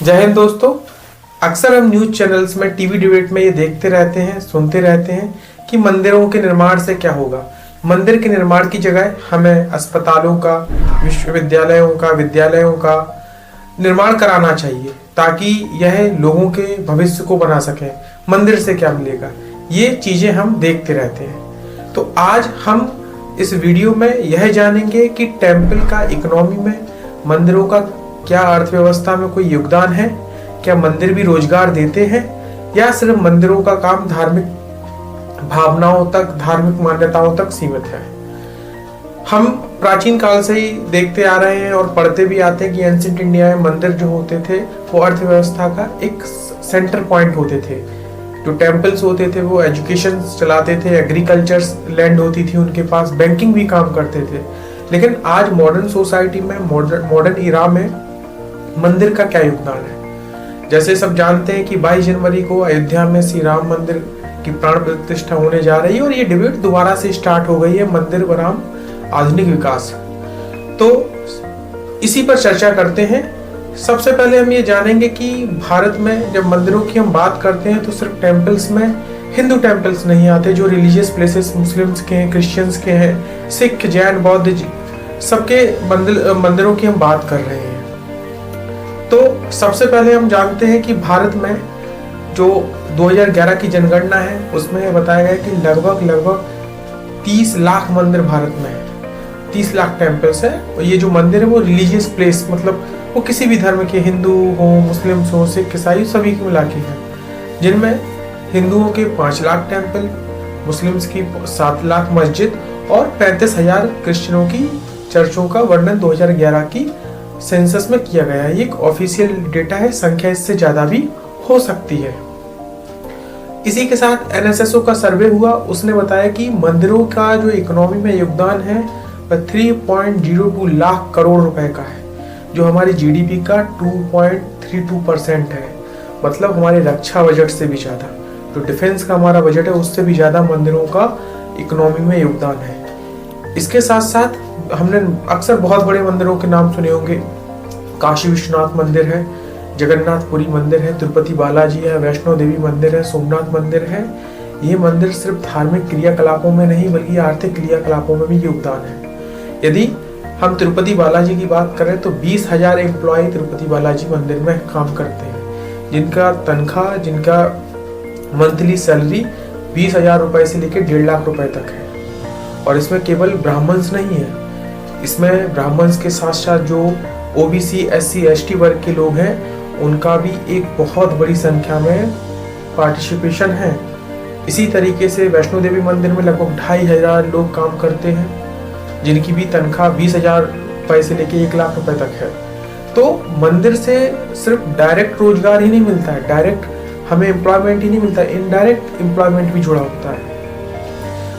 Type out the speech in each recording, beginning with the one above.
जय हिंद दोस्तों। अक्सर हम न्यूज चैनल्स में टीवी डिबेट में ये देखते रहते हैं, सुनते रहते हैं कि मंदिरों के निर्माण से क्या होगा। मंदिर के निर्माण की जगह हमें अस्पतालों का, विश्वविद्यालयों का, विद्यालयों का निर्माण कराना चाहिए ताकि यह लोगों के भविष्य को बना सके। मंदिर से क्या मिलेगा, ये चीजें हम देखते रहते हैं। तो आज हम इस वीडियो में यह जानेंगे कि टेम्पल का इकोनॉमी में मंदिरों का क्या अर्थव्यवस्था में कोई योगदान है, क्या मंदिर भी रोजगार देते हैं या सिर्फ मंदिरों का काम धार्मिक भावनाओं तक, धार्मिक मान्यताओं तक सीमित है। हम प्राचीन काल से ही देखते आ रहे हैं और पढ़ते भी आते हैं कि एंशिएंट इंडिया में मंदिर जो होते थे वो अर्थव्यवस्था का एक सेंटर पॉइंट होते थे। जो टेम्पल्स होते थे वो एजुकेशन चलाते थे, एग्रीकल्चर लैंड होती थी उनके पास, बैंकिंग भी काम करते थे। लेकिन आज मॉडर्न सोसाइटी में, मॉडर्न इरा में मंदिर का क्या योगदान है। जैसे सब जानते हैं कि 22 जनवरी को अयोध्या में श्री राम मंदिर की प्राण प्रतिष्ठा होने जा रही है और ये डिबेट दोबारा से स्टार्ट हो गई है, मंदिर बनाम आधुनिक विकास। तो इसी पर चर्चा करते हैं। सबसे पहले हम ये जानेंगे कि भारत में जब मंदिरों की हम बात करते हैं तो सिर्फ टेम्पल्स में हिंदू टेम्पल्स नहीं आते, जो रिलीजियस प्लेसेस मुस्लिम्स के हैं, क्रिश्चियंस के हैं, सिख, जैन, बौद्ध, सबके मंदिरों की हम बात कर रहे हैं। तो सबसे पहले हम जानते हैं कि भारत में जो 2011 की जनगणना है उसमें बताया गया कि लगभग 30 लाख मंदिर भारत में है, 30 लाख टेम्पल्स है। और ये जो मंदिर है वो रिलीजियस प्लेस, मतलब वो किसी भी धर्म के, हिंदू हो, मुस्लिम्स हो, सिख, ईसाई, सभी के मिला के हैं, जिनमें हिंदुओं के 5 लाख टेम्पल, मुस्लिम्स की 7 लाख मस्जिद और 35,000 क्रिश्चियनों की चर्चों का वर्णन 2011 की सेंसस में किया गया है। ये एक ऑफिशियल डेटा है, संख्या इससे ज्यादा भी हो सकती है। इसी के साथ एनएसएसओ का सर्वे हुआ, उसने बताया कि मंदिरों का जो इकोनॉमी में योगदान है वह 3.02 लाख करोड़ रुपए का है, जो हमारी जीडीपी का 2.32% है। मतलब हमारे रक्षा बजट से भी ज्यादा, जो डिफेंस का हमारा बजट है उससे भी ज्यादा मंदिरों का इकोनॉमी में योगदान है। इसके साथ साथ हमने अक्सर बहुत बड़े मंदिरों के नाम सुने होंगे। काशी विश्वनाथ मंदिर है, जगन्नाथपुरी मंदिर है, तिरुपति बालाजी है, वैष्णो देवी मंदिर है, सोमनाथ मंदिर है। ये मंदिर सिर्फ धार्मिक क्रियाकलापों में नहीं बल्कि आर्थिक क्रियाकलापों में भी योगदान है। यदि हम तिरुपति बालाजी की बात करें तो 20,000 एम्प्लॉय तिरुपति बालाजी मंदिर में काम करते हैं, जिनका तनख्वाह, जिनका मंथली सैलरी 20,000 रुपए से लेकर 1.5 लाख रुपए तक है। और इसमें केवल ब्राह्मण्स नहीं है, इसमें ब्राह्मण्स के साथ साथ जो ओबीसी, एससी, एसटी वर्ग के लोग हैं उनका भी एक बहुत बड़ी संख्या में पार्टिसिपेशन है। इसी तरीके से वैष्णो देवी मंदिर में लगभग 2,500 लोग काम करते हैं, जिनकी भी तनख्वाह 20,000 रुपए से लेकर 1 लाख रुपए तक है। तो मंदिर से सिर्फ डायरेक्ट रोजगार ही नहीं मिलता है, डायरेक्ट हमें एम्प्लॉयमेंट ही नहीं मिलता, इनडायरेक्ट एम्प्लॉयमेंट भी जुड़ा होता है।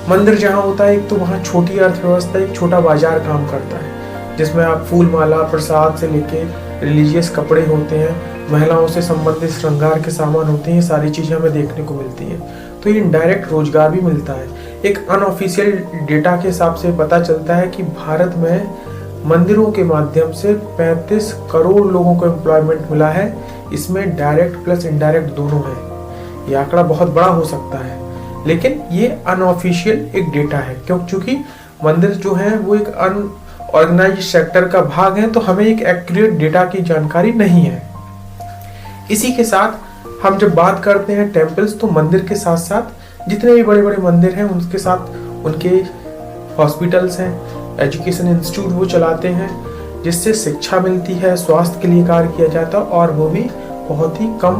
मंदिर जहाँ होता है एक तो वहाँ छोटी अर्थव्यवस्था, एक छोटा बाजार काम करता है, जिसमें आप फूल माला, प्रसाद से लेके रिलीजियस कपड़े होते हैं, महिलाओं से संबंधित श्रृंगार के सामान होते हैं, ये सारी चीजें हमें देखने को मिलती हैं। तो ये इनडायरेक्ट रोजगार भी मिलता है। एक अनऑफिशियल डेटा के हिसाब से पता चलता है कि भारत में मंदिरों के माध्यम से 35 करोड़ लोगों को एम्प्लॉयमेंट मिला है। इसमें डायरेक्ट प्लस इनडायरेक्ट दोनों है। ये आंकड़ा बहुत बड़ा हो सकता है, लेकिन ये अनऑफिशियल एक डेटा है, क्योंकि मंदिर जो है वो एक अनऑर्गेनाइज्ड सेक्टर का भाग है, तो हमें एक एक्यूरेट डेटा की जानकारी नहीं है। इसी के साथ हम जब बात करते हैं टेम्पल्स, तो मंदिर के साथ साथ जितने भी बड़े बड़े मंदिर हैं उनके साथ उनके हॉस्पिटल्स हैं, एजुकेशन इंस्टीट्यूट वो चलाते हैं, जिससे शिक्षा मिलती है, स्वास्थ्य के लिए कार्य किया जाता है, और वो भी बहुत ही कम,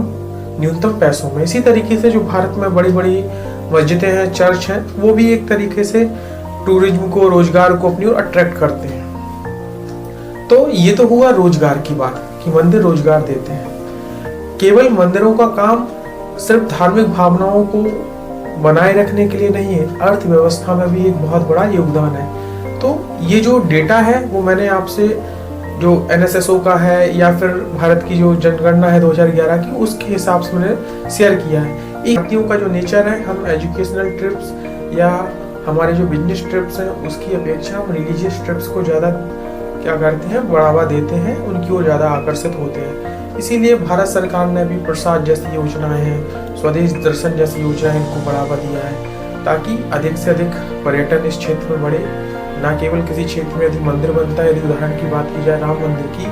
न्यूनतम पैसों में। इसी तरीके से जो भारत में बड़ी बड़ी मस्जिदें हैं, चर्च हैं, वो भी एक तरीके से टूरिज्म को, रोजगार को अपनी ओर अट्रैक्ट करते हैं। तो ये तो हुआ रोजगार की बात कि मंदिर रोजगार देते हैं। केवल मंदिरों का काम सिर्फ धार्मिक भावनाओं को बनाए रखने के लिए नहीं है, अर्थव्यवस्था में भी एक बहुत बड़ा योगदान है। तो ये जो डेटा है वो मैंने आपसे, जो एनएसएसओ का है या फिर भारत की जो जनगणना है 2011 की, उसके हिसाब से मैंने शेयर किया है। व्यक्तियों का जो नेचर है, हम एजुकेशनल ट्रिप्स या हमारे जो बिजनेस ट्रिप्स हैं उसकी अपेक्षा हम रिलीजियस ट्रिप्स को ज़्यादा क्या करते हैं, बढ़ावा देते हैं, उनकी ओर ज़्यादा आकर्षित होते हैं। इसीलिए भारत सरकार ने अभी प्रसाद जैसी योजनाएं हैं, स्वदेश दर्शन जैसी योजनाएं इनको बढ़ावा दिया है, ताकि अधिक से अधिक पर्यटन इस क्षेत्र में बढ़े। न केवल किसी क्षेत्र में यदि मंदिर बनता है, यदि उदाहरण की बात की जाए राम मंदिर की,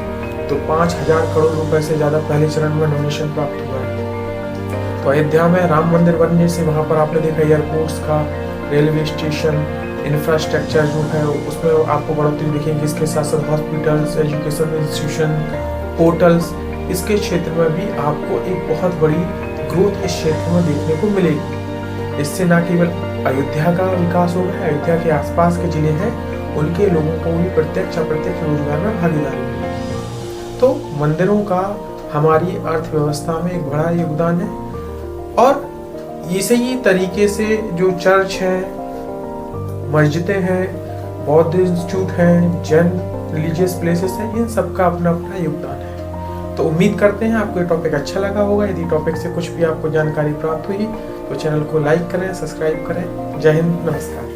तो 5,000 करोड़ रुपए से ज्यादा पहले चरण में डोनेशन प्राप्त हुआ है। तो अयोध्या में राम मंदिर बनने से वहां पर आपने देखा एयरपोर्ट्स का, रेलवे स्टेशन, इंफ्रास्ट्रक्चर जो है उसमें आपको बढ़ोतरी दिखेगी। इसके साथ साथ हॉस्पिटल्स, एजुकेशन इंस्टीट्यूशन, होटल्स, इसके क्षेत्र में भी आपको एक बहुत बड़ी ग्रोथ इस क्षेत्र में देखने को मिलेगी। इससे न केवल अयोध्या का विकास होगा, अयोध्या के आसपास के जिले हैं उनके लोगों को भी प्रत्यक्ष अप्रत्यक्ष रोजगार में भागीदारी मिलेगी। तो मंदिरों का हमारी अर्थव्यवस्था में एक बड़ा योगदान है। और इसी तरीके से जो चर्च है, मस्जिदें हैं, बौद्ध इंस्टीट्यूट हैं, जैन रिलीजियस प्लेसेस हैं, इन सब का अपना अपना योगदान है। तो उम्मीद करते हैं आपको ये टॉपिक अच्छा लगा होगा। यदि टॉपिक से कुछ भी आपको जानकारी प्राप्त हुई तो चैनल को लाइक करें, सब्सक्राइब करें। जय हिंद, नमस्कार।